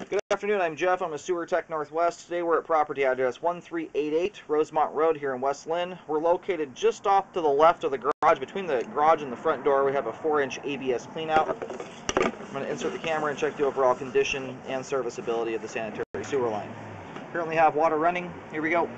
Good afternoon, I'm Jeff. I'm a Sewer Tech Northwest. Today we're at property address 1388 Rosemont Road here in West Lynn. We're located just off to the left of the garage. Between the garage and the front door, we have a 4-inch ABS cleanout. I'm going to insert the camera and check the overall condition and serviceability of the sanitary sewer line. Currently have water running. Here we go.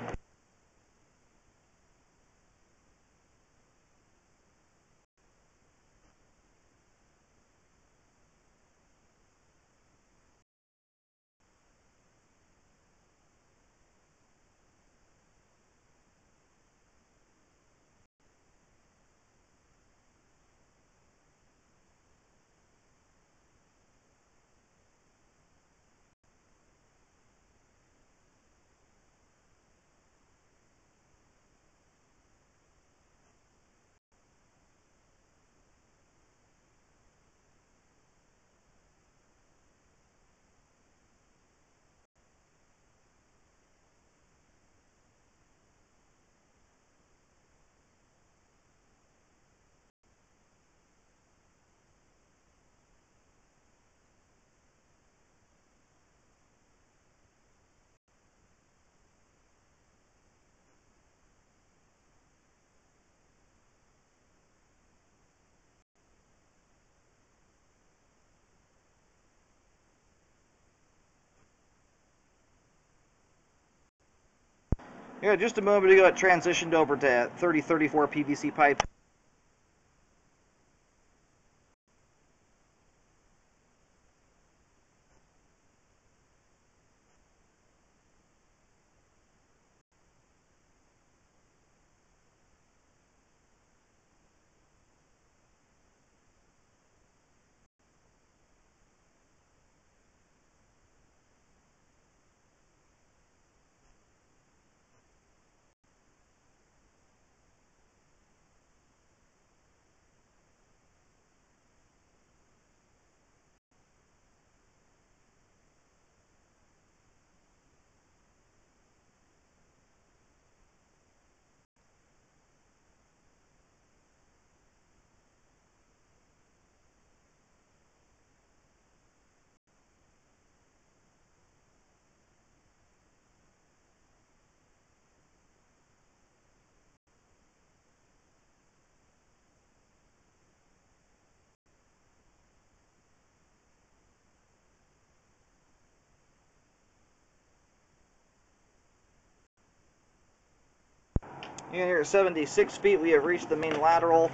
Yeah, just a moment ago it transitioned over to 3034 PVC pipe. And here at 76 feet, we have reached the main lateral.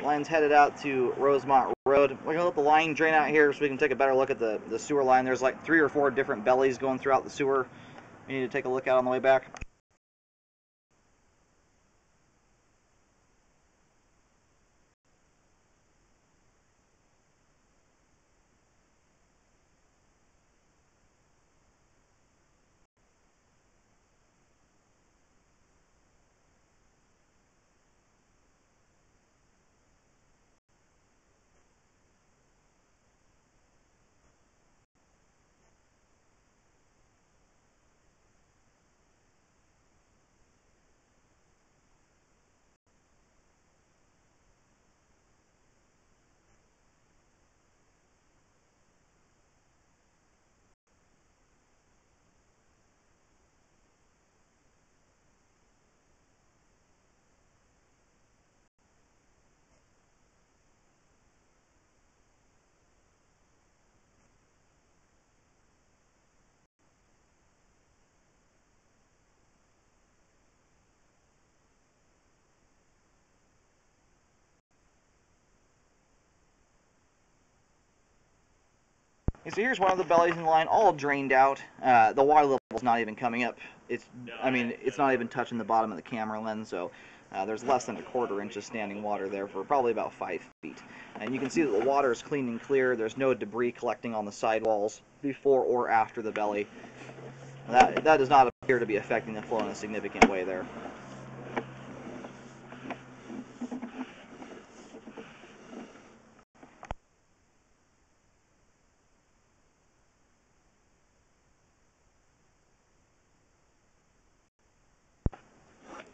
Line's headed out to Rosemont Road. We're going to let the line drain out here so we can take a better look at the sewer line. There's like 3 or 4 different bellies going throughout the sewer. We need to take a look at on the way back. So here's one of the bellies in the line, all drained out. The water level's not even coming up. It's not even touching the bottom of the camera lens, so there's less than 1/4 inch of standing water there for probably about 5 feet. And you can see that the water is clean and clear. There's no debris collecting on the sidewalls before or after the belly. That does not appear to be affecting the flow in a significant way there.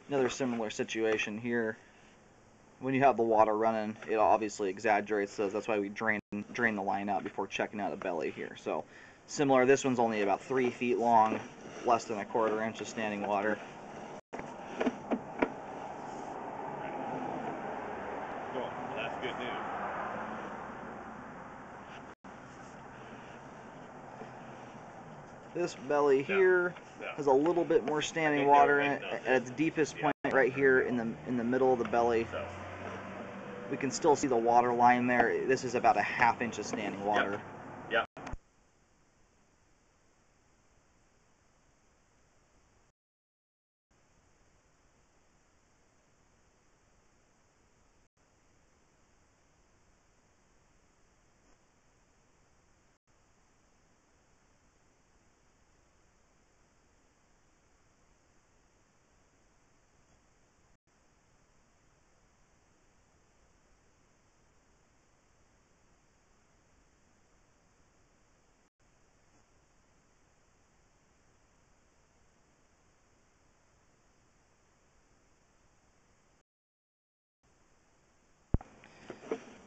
Another similar situation here. When you have the water running, it obviously exaggerates those. That's why we drain the line out before checking out a belly here. So Similar, this one's only about 3 feet long, less than a quarter inch of standing water. Cool. Well, that's good news. This belly here has a little bit more standing water in it at its deepest point right here in the middle of the belly. We can still see the water line there. This is about a ½ inch of standing water. Yep.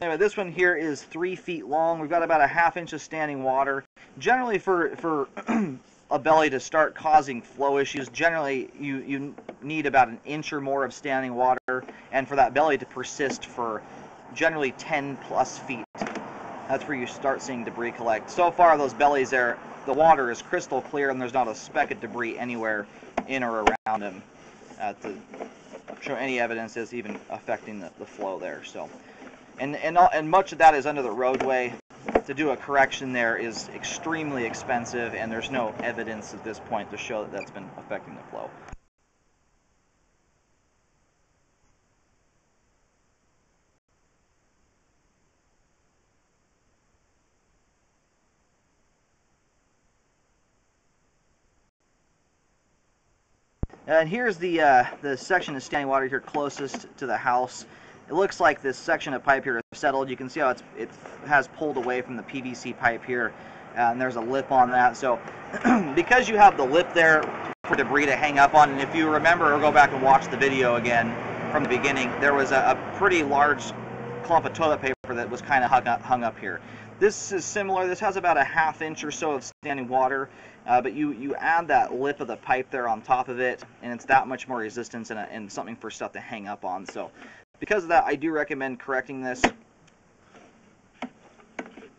Anyway, this one here is 3 feet long. We've got about a ½ inch of standing water. Generally, for a belly to start causing flow issues, generally you need about an inch or more of standing water, and for that belly to persist for generally 10 plus feet. That's where you start seeing debris collect. So far, those bellies there, the water is crystal clear, and there's not a speck of debris anywhere in or around them to show any evidence is even affecting the flow there. So. And much of that is under the roadway. To do a correction there is extremely expensive, and there's no evidence at this point to show that that's been affecting the flow. And here's the section of standing water here closest to the house. It looks like this section of pipe here is settled. You can see how it has pulled away from the PVC pipe here, and there's a lip on that. So because you have the lip there for debris to hang up on, and if you remember or go back and watch the video again from the beginning, there was a pretty large clump of toilet paper that was kind of hung up here. This is similar. This has about a ½ inch or so of standing water, but you add that lip of the pipe there on top of it, and it's that much more resistance and something for stuff to hang up on. So because of that, I do recommend correcting this.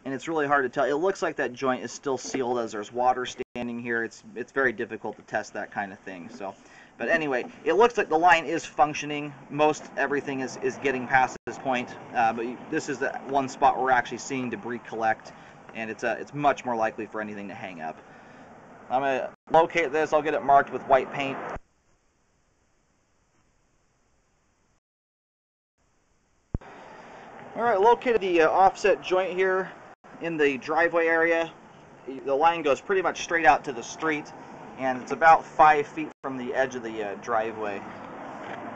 And it's really hard to tell. It looks like that joint is still sealed as there's water standing here. It's very difficult to test that kind of thing. So, but anyway, it looks like the line is functioning. Most everything is getting past this point. But this is the one spot where we're actually seeing debris collect, and it's much more likely for anything to hang up. I'm going to locate this. I'll get it marked with white paint. Alright, located the offset joint here in the driveway area. The line goes pretty much straight out to the street, and it's about 5 feet from the edge of the driveway.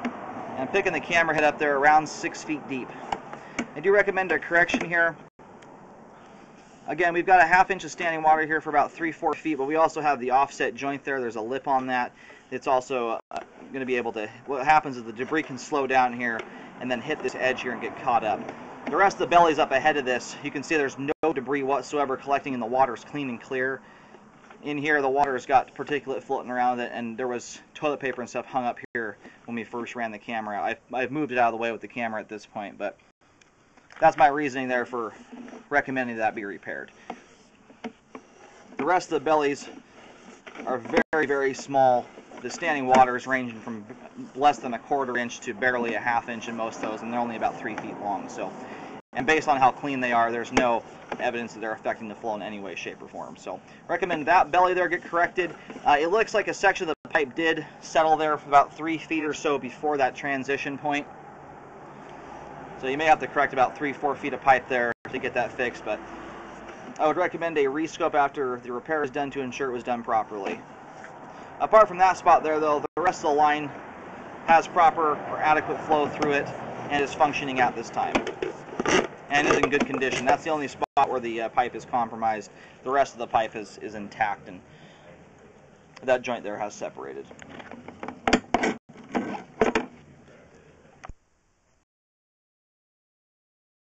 And I'm picking the camera head up there around 6 feet deep. I do recommend a correction here. Again, we've got a ½ inch of standing water here for about 3-4 feet, but we also have the offset joint there. There's a lip on that. It's also going to be able to, what happens is the debris can slow down here and then hit this edge here and get caught up. The rest of the belly's up ahead of this. You can see there's no debris whatsoever collecting, and the water's clean and clear. In here, the water's got particulate floating around it, and there was toilet paper and stuff hung up here when we first ran the camera out. I've moved it out of the way with the camera at this point, but that's my reasoning there for recommending that be repaired. The rest of the bellies are very, very small. The standing water is ranging from less than a quarter inch to barely a ½ inch in most of those, and they're only about 3 feet long. So, and based on how clean they are, there's no evidence that they're affecting the flow in any way, shape, or form. So, recommend that belly there get corrected. It looks like a section of the pipe did settle there for about 3 feet or so before that transition point. So you may have to correct about 3-4 feet of pipe there to get that fixed, but I would recommend a rescope after the repair is done to ensure it was done properly. Apart from that spot there, though, the rest of the line has proper or adequate flow through it and is functioning at this time and is in good condition. That's the only spot where the pipe is compromised. The rest of the pipe is intact, and that joint there has separated.